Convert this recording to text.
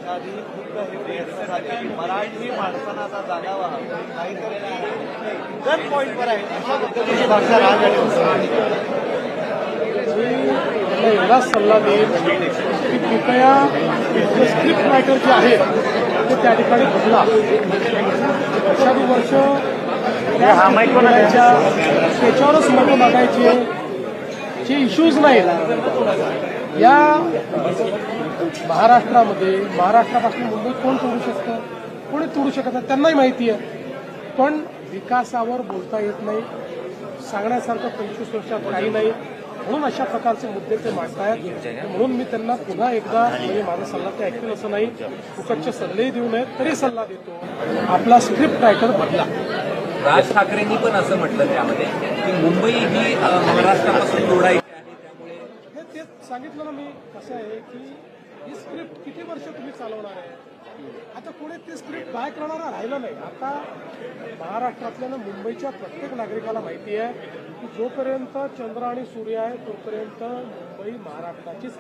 आधी खूप काही प्रयत्न झाले की मराठी माणसांना आता जागावा काहीतरी गन पॉईंटवर आहे अशा पद्धतीची भाषा राजकारणी एवढाच सल्ला देईल की कृपया स्क्रिप्ट रायटर जे आहेत ते त्या ठिकाणी बदला. वर्षानुवर्ष त्याच्यावरच मतं मागायचे जे इश्यूज नाहीत या महाराष्ट्रापासून मुंबई कोण तोडू शकतं, कोणी तोडू शकत नाही, त्यांनाही माहिती आहे. पण विकासावर बोलता येत नाही, सांगण्यासारखं 25 वर्षात काही नाही, म्हणून अशा प्रकारचे मुद्दे ते मांडतायत. म्हणून मी त्यांना पुन्हा एकदा म्हणजे माझा सल्ला ते ऐकतील असं नाही, फुकटचे सल्लेही देऊ नयेत, तरी सल्ला देतो आपला स्क्रिप्ट रायटर बदला. राज ठाकरेंनी पण असं म्हटलं त्यामध्ये की मुंबई ही महाराष्ट्रापासून जोडायची आहे, त्यामुळे तेच सांगितलं ना मी. कसं आहे की ही स्क्रिप्ट किती वर्ष तुम्ही चालवणार आहे, आता कोणी ती स्क्रिप्ट बाय करणारा राहिलं नाही. आता महाराष्ट्रातल्या मुंबईच्या प्रत्येक नागरिकाला माहिती आहे की जोपर्यंत चंद्र आणि सूर्य आहे तोपर्यंत मुंबई महाराष्ट्राचीच.